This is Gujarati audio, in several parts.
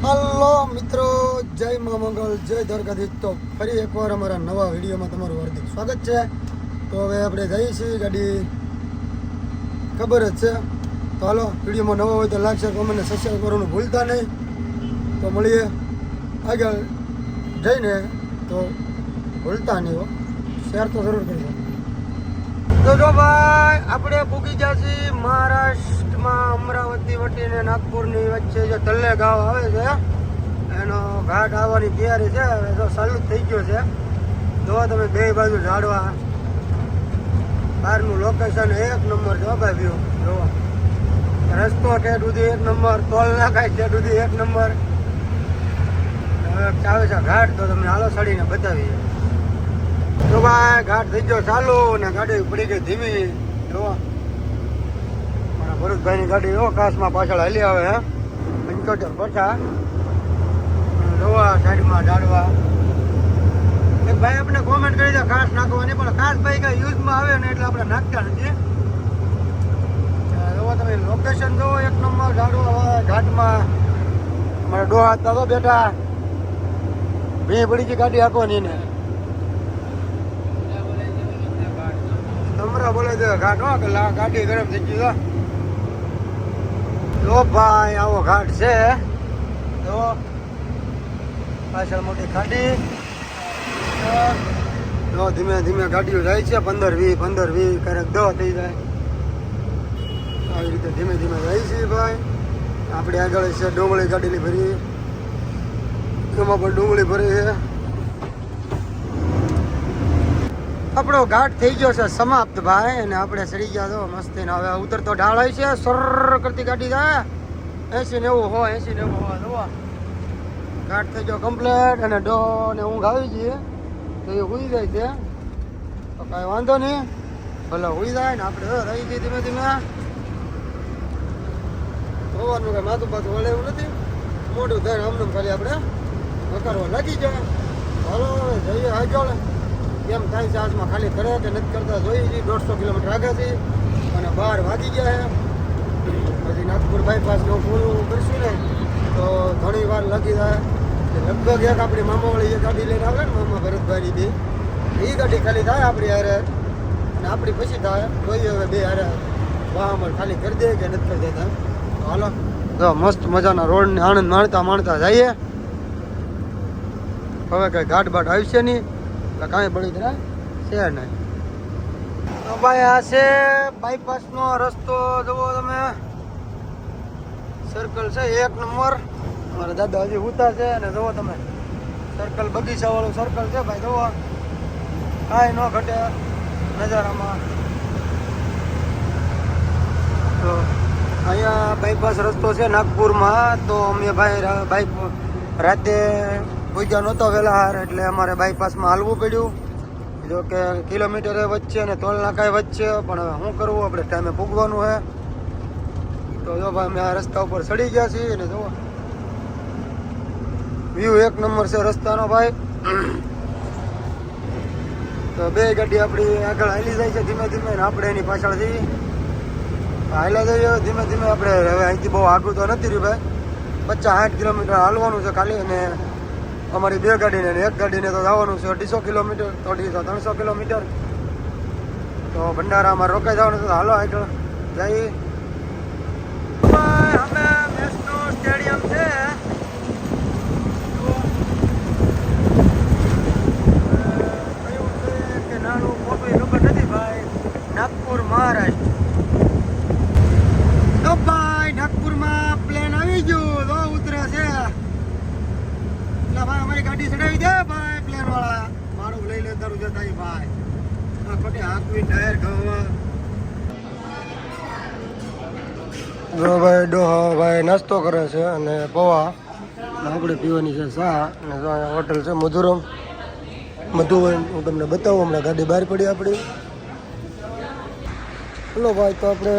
હલો મિત્રો, જય મા મંગળ, જય દ્વારકાધીશ. તો ફરી એકવાર અમારા નવા વિડીયોમાં તમારું હાર્દિક સ્વાગત છે. તો હવે આપણે જઈએ છીએ, ગાડી ખબર જ છે. તો હાલો, વિડીયોમાં નવા હોય તો લાઈક શેર કોમેન્ટ અને સબસ્ક્રાઈબ કરવાનું ભૂલતા નહીં. તો મળીએ આગળ જઈને. તો ભૂલતા નહીં હો, શેર તો જરૂર કરજો. તો જો ભાઈ, આપણે પૂગી ગયા છીએ મહારાષ્ટ્રમાં, અમરાવતી વટીને નાગપુરની વચ્ચે જે તલ્લેગાંવ આવે છે એનો ઘાટ આવવાની તૈયારી છે. હવે તો ચાલુ જ થઈ ગયો છે. જો તમે બે બાજુ ઝાડવા, બહારનું લોકેશન એક નંબર છે ભાઈ. વ્યૂ જોવો, રસ્તો ઠેઠ સુધી એક નંબર, ટોલ નાખાય ઠેઠ સુધી એક નંબર. હવે આવે છે ઘાટ, તો તમને હાલો ચડીને બતાવીએ. તો ભાઈ, ઘાટ થઈ ગયો ચાલુ ને ગાડી પડી ગઈ ધીમી. જો મારા ભરતભાઈની ગાડી જો કાચમાં પાછળ હાલી આવે હે 75-50. જોવા સાઈડમાં ઝાડવા. એક ભાઈ આપણે કોમેન્ટ કરી દે કાચ નાખવાની, પણ કાચ ભાઈ કઈ યુઝમાં આવે ને એટલે આપણે નાખતા નથી. જોવો તમે લોકેશન જોવો, એક નંબર ઝાડવા ઘાટમાં. અમારા ડોહા તો બેઠા, ભી પડી ગઈ ગાડી હાંકવાની ને. બોલે છે ઘાટ હો કે ગાડી ગરમ થઈ ગઈ. તો ભાઈ આવો ઘાટ છે. તો પાછળ મોટી ખાડી. તો ધીમે ધીમે ગાડીઓ જાય છે, 15-20 ક્યારેક 10 થઈ જાય. આવી રીતે ધીમે ધીમે જાય છે ભાઈ. આપણે આગળ છે ડુંગળી ગાડીની ભરી, એમાં પણ ડુંગળી ભરી છે. આપણો ઘાટ થઈ ગયો છે સમાપ્ત ભાઈ, અને આપણે ચડી ગયા તો મસ્તી. હવે ઉતરતો ઢાળ હોય છે, સર કરતી ગાડી થાય 80-90 હોય, 80-90 હોય. જોવા ઘાટ થઈ ગયો કમ્પ્લેટ, અને ડો ને ઊંઘ આવી જઈએ તો એ ઉઈ જાય છે. તો કાંઈ વાંધો નહીં, ભલે ઉઈ જાય ને. આપણે રહી જઈએ ધીમે ધીમે. હોવાનું કાંઈ માથું બાથું વળે એવું નથી, મોઢું થાય આમને ખાલી આપણે વકારવા લાગી જાય. હાલો જઈએ આગળ. કેમ થાય છે આજમાં, ખાલી કરે કે નથી કરતા જોઈએ છીએ. 150 કિલોમીટર આગળ છે અને 12 વાગી ગયા છે. પછી નાગપુર બાયપાસનું પૂરું કરીશું ને તો ઘણી વાર લાગી જાય. લગભગ એક આપણી મામાવાળી એક ગાડી લઈને આવે ને, મામા ભરતભાઈની બે, એ ગાડી ખાલી થાય આપણી હારે, અને આપણી પછી થાય. જોઈએ હવે બે હારે વાહમાં ખાલી કરી દે કે નથી કરી દેતા. તો હાલો, તો મસ્ત મજાના રોડને આનંદ માણતા માણતા જઈએ. હવે કંઈ ઘાટ બાટ આવશે નહીં, કાંઈ બળી જરા છે નહીં. તો ભાઈ આ છે બાયપાસનો રસ્તો. જુઓ તમે, સર્કલ છે એક નંબર. મારા દાદા હજી ઉતા છે, અને જુઓ તમે સર્કલ, બગીચા વાળું સર્કલ છે ભાઈ. જુઓ કાંઈ ન ઘટે નજારામાં. તો અહીંયા બાયપાસ રસ્તો છે નાગપુરમાં. તો અમે ભાઈ રાતે પૂજા નહોતો વહેલા, એટલે અમારે બાયપાસમાં હાલવું પડ્યું. જો કે કિલોમીટર વચ્ચે અને ટોલ નાકાય વચ્ચે, પણ હવે શું કરવું, આપણે ટાઈમે પૂગવાનું છે. તો જો ભાઈ અમે આ રસ્તા ઉપર ચડી ગયા છીએ, અને જુઓ વ્યૂ એક નંબર છે રસ્તાનો ભાઈ. તો બે ગાડી આપણી આગળ હાલી જાય છે ધીમે ધીમે, ને આપણે એની પાછળથી હાલ્યા જઈએ ધીમે ધીમે. આપણે હવે અહીંથી બહુ આગળ તો નથી રહ્યું ભાઈ, 50-60 કિલોમીટર હાલવાનું છે ખાલી. અને અમારી બે ગાડીને અને એક ગાડીને તો જવાનું છે 250 કિલોમીટર, 300 કિલોમીટર. તો ભંડારામાં રોકાઈ જવાનું છે. હાલો આગળ જઈએ. અમે મેચનું સ્ટેડિયમ છે. કયું છે કે નાનું મોટું એ ખબર નથી ભાઈ. નાગપુર મહારાષ્ટ્ર. તો ભાઈ નાગપુરમાં પ્લેન આવી ગયું, તો ઉતરે છે. ભાઈ અમારી ગાડી ચડાવી દે ભાઈ, પ્લેન વાળા. મારું લઈ લે તારું જતા ભાઈ, ખોટી હાંકવી ટાયર ખાવા. જો ભાઈ ડોહો ભાઈ નાસ્તો કરે છે, અને પૌવા આપણે પીવાની છે ચા. અને જો અહીંયા હોટલ છે મધુવન. હું તમને બતાવું હમણાં. ગાડી બહાર પડી આપણી. ચલો ભાઈ, તો આપણે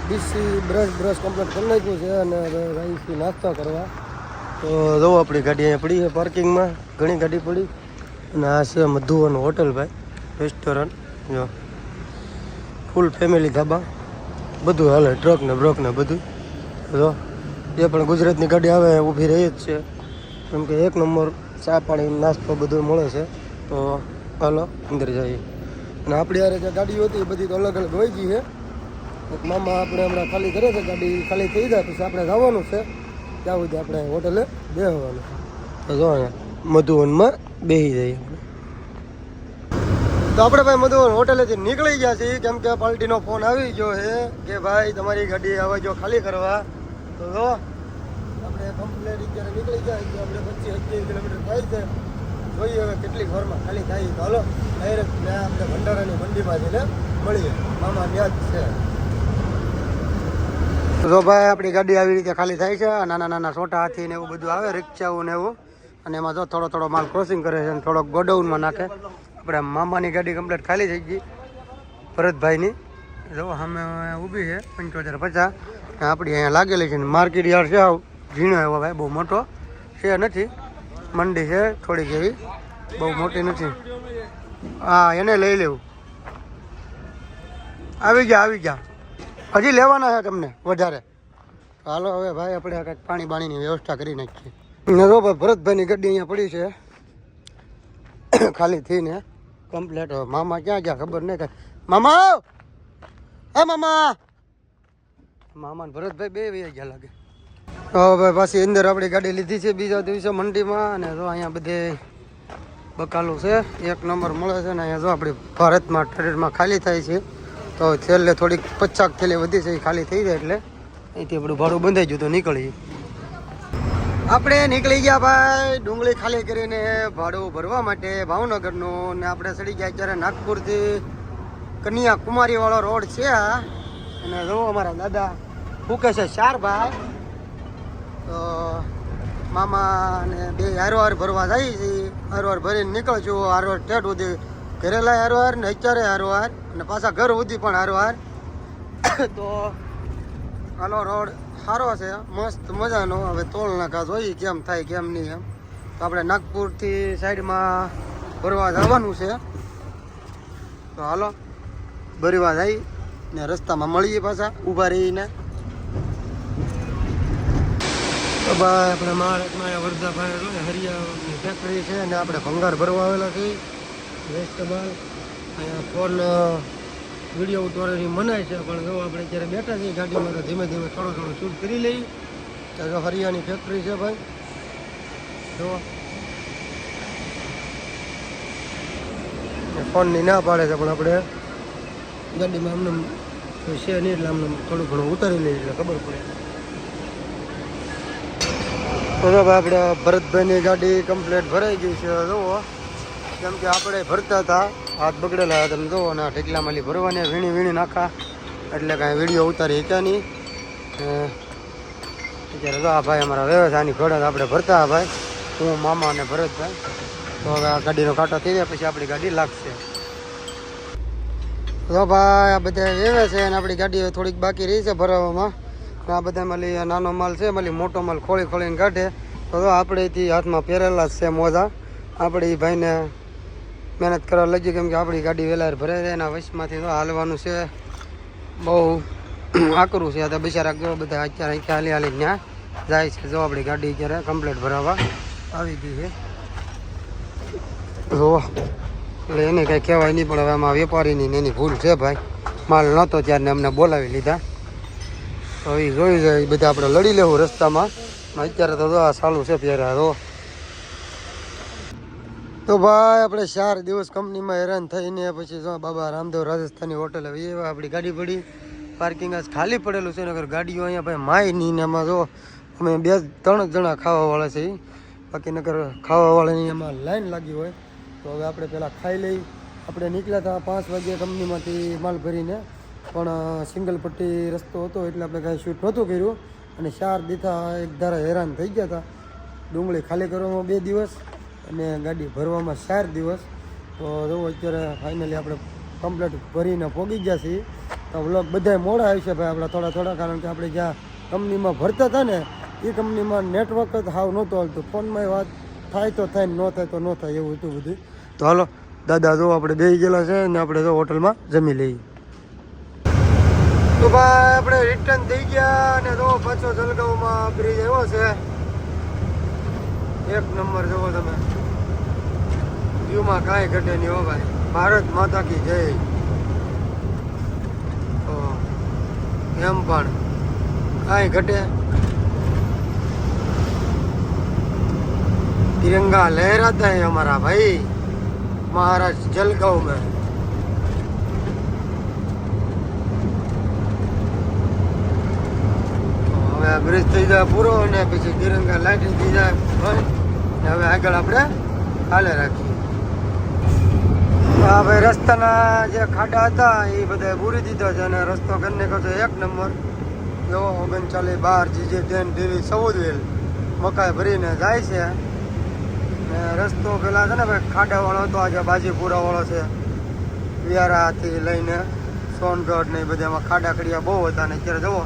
બ્રશ કમ્પ્લીટ કરી નાખ્યું છે, અને હવે અહીંથી નાસ્તો કરવા. તો જુઓ આપણી ગાડી અહીંયા પડી છે પાર્કિંગમાં, ઘણી ગાડી પડી. અને આ છે મધુવન હોટલ ભાઈ, રેસ્ટોરન્ટ. જો ફૂલ ફેમિલી ધાબા, બધું હાલે, ટ્રક ને બ્રક ને બધું. જો જે પણ ગુજરાતની ગાડી આવે ઊભી રહી જ છે, કેમ કે એક નંબર ચા પાણી નાસ્તો બધું મળે છે. તો હાલો અંદર જઈએ. અને આપણી યારે જે ગાડીઓ હતી એ બધી તો અલગ અલગ હોય ગઈ છે. મામા આપણે હમણાં ખાલી કરે છે, ગાડી ખાલી થઈ જાય પછી આપણે જવાનું છે ત્યાં સુધી આપણે હોટલે બેસવાનું. તો જો અહીંયા મધુવનમાં બેસી જઈએ. તો આપણે ભાઈ મધુવન હોટેલેથી નીકળી ગયા છીએ, કેમ કે પાર્ટીનો ફોન આવી ગયો છે કે ભાઈ તમારી ગાડી આવે જો ખાલી કરવા. તો જો આપણે કમ્પ્લેટ અત્યારે નીકળી જાય તો આપણે 25-28 કિલોમીટર થાય છે. જોઈએ હવે કેટલીક વારમાં ખાલી થાય. તો હાલો ડાયરેક્ટ ત્યાં આપણે ભંડારાની મંડીમાં જઈને મળીએ. મામા ત્યાં જ છે. તો ભાઈ આપણી ગાડી આવી રીતે ખાલી થાય છે. નાના નાના છોટા હાથી ને એવું બધું આવે, રિક્ષાઓ ને એવું. અને એમાં જો થોડો થોડો માલ ક્રોસિંગ કરે છે અને થોડોક ગોડાઉનમાં નાખે. આપણે મામાની ગાડી કમ્પ્લીટ ખાલી થઈ ગઈ ભરતભાઈની. જો સામે ઊભી છે 75-50. આપણી અહીંયા લાગેલી છે. માર્કેટ યાર્ડ છે, આવ ઝીણો એવો ભાઈ, બહુ મોટો છે નથી. મંડી છે થોડીક એવી, બહુ મોટી નથી. હા એને લઈ લેવું. આવી ગયા હજી લેવાના છે તમને વધારે. હાલો હવે ભાઈ આપણે કંઈક પાણી બાણીની વ્યવસ્થા કરી નાખીએ. જો ભાઈ ભરતભાઈની ગાડી અહીંયા પડી છે ખાલી થઈને કમ્પ્લેટ. મામા ક્યાં ગયા ખબર નહીં કાંઈ. મામા હે મામા ને ભરતભાઈ બે વયા ગયા લાગે. હવે પાછી અંદર આપણી ગાડી લીધી છે બીજા દિવસે મંડીમાં. અને જો અહીંયા બધે બકાલું છે, એક નંબર મળે છે. ને અહીંયા જો આપણી ભારતમાં ટ્રેડમાં ખાલી થાય છે તો છેલ્લે થોડીક 50 થેલી વધી છે, એ ખાલી થઈ જાય એટલે અહીંથી આપણું ભાડું બંધાઈ ગયું તો નીકળીએ. આપણે નીકળી ગયા ભાઈ ડુંગળી ખાલી કરીને ભાડું ભરવા માટે ભાવનગરનું. ને આપણે ચડી ગયા અત્યારે નાગપુરથી કન્યાકુમારીવાળો રોડ છે આ. અને જો અમારા દાદા ફૂકે છે 4 ભાઈ. તો મામા ને બે હારવાર ભરવા જાય છે. હારવાર ભરીને નીકળશું. હારવાર ટેટ સુધી ઘરેલા હારવાર ને અત્યારે હારવાર અને પાછા ઘર સુધી પણ હારવાર. તો હાલો રોડ સારો છે, મસ્ત મજાનો. હવે તોલ નાખા જોઈએ કેમ થાય કેમ નહીં એમ. તો આપણે નાગપુરથી સાઈડમાં ભરવા જવાનું છે. તો હાલો ભરવા જઈ ને રસ્તામાં મળીએ પાછા ઊભા રહીને. તો ભાઈ આપણે મહારાષ્ટ્રમાં વરદાભાઈ હરિયાની ફેક્ટરી છે અને આપણે ભંગાર ભરવા આવેલા છીએ. વેસ્ટ માલ અહીંયા ફોન વિડીયો ઉતારવાની મનાય છે, પણ જો આપણે અત્યારે બેઠા છીએ ગાડીમાં તો ધીમે ધીમે થોડું શૂટ કરી લઈએ. તો હરિયાની ફેક્ટરી છે ભાઈ. જો ફોનની ના પાડે છે, પણ આપણે ગાડીમાં અમને છે નહીં એટલે અમને થોડું ઘણું ઉતારી લઈએ એટલે ખબર પડે. તો ભાઈ આપણે ભરતભાઈની ગાડી કમ્પ્લીટ ભરાઈ ગઈ છે. જુઓ કેમ કે આપણે ભરતા હતા, હાથ બગડેલા હતા. તમે જુઓ ને ઢેકલા માલી ભરવાની વીણી નાખા એટલે કાંઈ વિડીયો ઉતારી શક્યા નહીં. અત્યારે તો આ ભાઈ અમારા વ્યવસાયની ઘોડા આપણે ભરતા ભાઈ, હું મામા અને ભરતભાઈ. તો હવે આ ગાડીનો કાંટો થઈ જાય પછી આપણી ગાડી લાગશે. તો ભાઈ આ બધા વેવે છે અને આપણી ગાડી થોડીક બાકી રહી છે ભરાવામાં. આ બધા માલી નાનો માલ છે, માલી મોટો માલ ખોળીને કાઢે. તો આપણે હાથમાં પહેરેલા જ છે મોજા. આપણે એ ભાઈને મહેનત કરવા લાગી, કેમ કે આપણી ગાડી વહેલા ભરાઈ જાય. એના વશમાંથી તો હાલવાનું છે, બહુ આકરું છે. તો બિચારા જો બધા અત્યારે હાલી ત્યાં જાય છે. જો આપણી ગાડી અત્યારે કમ્પ્લીટ ભરાવા આવી ગઈ છે. જો એટલે એને કંઈ કહેવાય નહીં, પણ હવે આમાં વેપારીની એની ભૂલ છે ભાઈ. માલ નહોતો ત્યારને અમને બોલાવી લીધા. તો એ જોઈ જાય બધા આપણે લડી લેવું રસ્તામાં. અત્યારે તો આ ચાલુ છે ત્યારે. તો ભાઈ આપણે 4 દિવસ કંપનીમાં હેરાન થઈને પછી જો બાબા રામદેવ રાજસ્થાની હોટલ આવી એવા આપણી ગાડી પડી. પાર્કિંગ આજ ખાલી પડેલું છે, નગર ગાડીઓ અહીંયા ભાઈ માય નહીં. ને એમાં જો અમે 2-3 જણા ખાવાવાળા છે, બાકી નગર ખાવાવાળાની એમાં લાઈન લાગી હોય. તો હવે આપણે પહેલાં ખાઈ લઈ. આપણે નીકળ્યા હતા 5 વાગ્યે કંપનીમાંથી માલ ભરીને, પણ સિંગલ પટ્ટી રસ્તો હતો એટલે આપણે કાંઈ શૂટ નહોતું કર્યું. અને 4 દીથા એક ધારા હેરાન થઈ ગયા હતા. ડુંગળી ખાલી કરવામાં 2 દિવસ અને ગાડી ભરવામાં 4 દિવસ. તો જો અત્યારે ફાઇનલી આપણે કમ્પ્લીટ ભરીને પહોંચી ગયા છીએ. તો વ્લોગ બધાય મોડા આવશે ભાઈ આપણા થોડા, કારણ કે આપણે જ્યાં કંપનીમાં ભરતા હતા ને એ કંપનીમાં નેટવર્ક જ હાવ નહોતું હાલતું. ફોનમાં વાત થાય તો થાય, ન થાય તો ન થાય, એવું હતું બધું. તો હાલો દાદા જો આપણે બેસી ગયેલા છે ને આપણે જો હોટલમાં જમી લઈએ. તો ભાઈ આપણે રિટર્ન થઈ ગયા અને જો પાછો જલગાંવમાં બ્રિજ આવ્યો છે. એક નંબર જુઓ તમે, વ્યૂમાં કાંઈ ઘટે નહીં હો ભાઈ. ભારત માતા કી જય. તો એમ પણ કાંઈ ઘટે. तिरंगा लहराता है हमारा भाई महाराष्ट्र जलगांव में. હવે બ્રિજ થઈ જાય પૂરો અને પછી તિરંગા લાઈટ થઈ જાય ભાઈ. હવે આગળ આપણે હાલે રાખીએ. હા ભાઈ, રસ્તાના જે ખાડા હતા એ બધા પૂરી દીધા છે અને રસ્તો કરીને કહો એક નંબર. જો 39 12 GJ 10 DV 14 વ્હીલ મકાઈ ભરીને જાય છે. રસ્તો પેલા છે ને ભાઈ ખાડા વાળો હતો, આજે બાજીપુરા વાળો છે. વિયારાથી લઈને સોનગઢ ને એ બધામાં ખાડા ખડિયા બહુ હતા ને અત્યારે જુઓ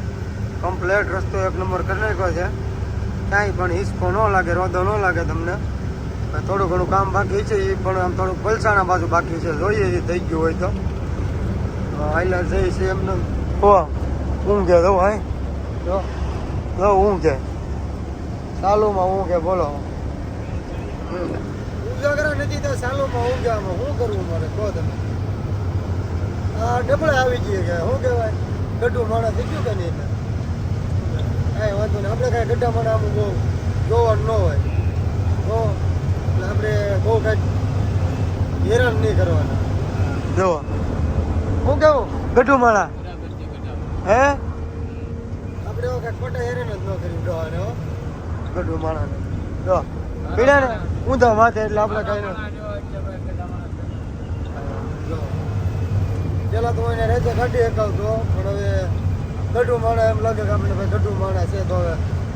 કમ્પ્લેટ રસ્તો એક નંબર કરી નાખ્યો છે. ક્યાંય પણ હિસકો ન લાગે, રોદો ન લાગે તમને. થોડું ઘણું કામ બાકી છે એ પણ આમ થોડુંક પલસાણા બાજુ બાકી છે. જોઈએ એ થઈ ગયું હોય તો હાઈલા જઈ છે એમને. ઊંઘે જવું હાઈ જો ઊંઘે ચાલુમાં ઊંઘે. બોલો ઉજાગરા નથી તો સાલોમાં ઊંઘામાં શું કરવું મારે કહો તમે. આ ડબળે આવી જઈએ કે શું કહેવાય ગઢું માણા થઈ ગયું કે નહીં. કાંઈ વાંધો નહીં, આપણે કાંઈ ગઢા માણા આમ બહુ જોવાનું ન હોય તો એટલે આપણે બહુ કાંઈ હેરાન નહીં કરવાના. જો શું કેવું ગઢું માણા હે આપણે એવો કાંઈ ખોટા હેરાન જ ન કરી દેવાને હો ગઢું માણાને. જો પીડા ને ઊંધા માથે એટલે આપણે કઈ પેલા તો એને રેતે કાઢી શકાવતો પણ હવે ગઢું માણા એમ લાગે કે આપણે ભાઈ ગઢું માણા છે તો હવે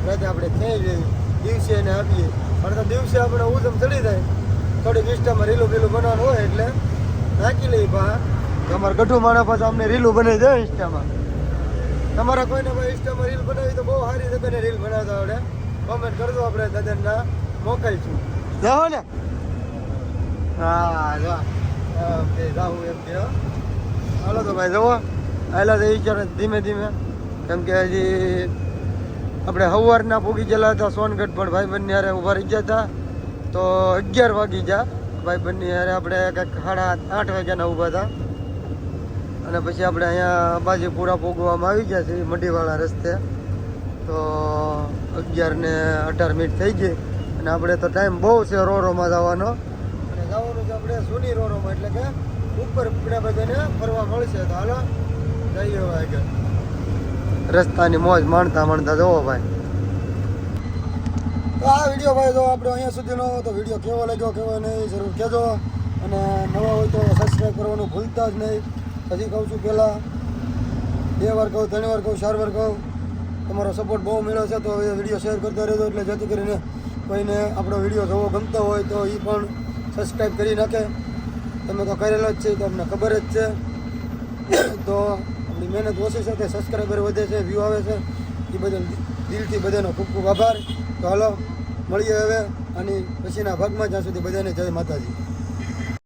રાતે આપણે થઈ જઈએ દિવસે એને આપીએ. પણ તો દિવસે આપણે ઉધમ ચડી જાય થોડીક ઇન્સ્ટામાં રીલું બીલું બનાવવાનું હોય એટલે નાખી લઈએ. તમારે ગઢું માણા પાછું અમને રીલું બનાવી દે ઇન્સ્ટામાં. તમારા કોઈને ભાઈ ઇન્સ્ટામાં રીલ બનાવી તો બહુ સારી જગ્યાને રીલ બનાવતા આવડે. કોમેન્ટ કરજો, આપણે દાદાના મોકલશું. જાઓ ને હા જાઉં એમ કે હાલો તો ભાઈ જવો હાલા તો વિચાર ધીમે ધીમે. કેમ કે હજી આપણે સવારના પૂગી ગયેલા હતા સોનગઢ, પણ ભાઈબંધની હારે ઊભા રહી ગયા હતા તો 11 વાગી ગયા. ભાઈબંધની હારે આપણે કંઈક 8:30 વાગ્યાના ઊભા હતા અને પછી આપણે અહીંયા બાજીપુરા પૂગવામાં આવી ગયા છીએ મઢીવાળા રસ્તે. તો 11:18 થઈ ગઈ અને આપણે તો ટાઈમ બહુ છે રોરોમાં જવાનો. અને જવાનું છે આપણે સોની રોરોમાં, એટલે કે ઉપર પીડા બધાને ફરવા મળશે. તો હાલો જઈએ આગળ. રસ્તાની મોજ માણતા માણતા જવો ભાઈ. તો આ વિડીયો ભાઈ જો આપણે અહીંયા સુધીનો તો વિડીયો કેવો લાગ્યો કેવો નહીં જરૂર કહેજો. અને નવા હોય તો સબસ્ક્રાઈબ કરવાનું ભૂલતા જ નહીં. હજી કહું છું પહેલાં 2 વાર કહું 3 વાર કહું 4 વાર કહું, તમારો સપોર્ટ બહુ મળ્યો છે તો એ વિડીયો શેર કરતા રહેજો. એટલે જેથી કરીને કોઈને આપણો વિડીયો જોવો ગમતો હોય તો એ પણ સબસ્ક્રાઈબ કરી નાખે. તમે તો કરેલો જ છે તો અમને ખબર જ છે. તો આપણી મહેનત ઓછી છે તે સબસ્ક્રાઈબર વધે છે, વ્યૂ આવે છે, એ બદલ દિલથી બધાનો ખૂબ ખૂબ આભાર. તો હાલો મળીએ હવે આની પછીના ભાગમાં. જ્યાં સુધી બધાને જય માતાજી.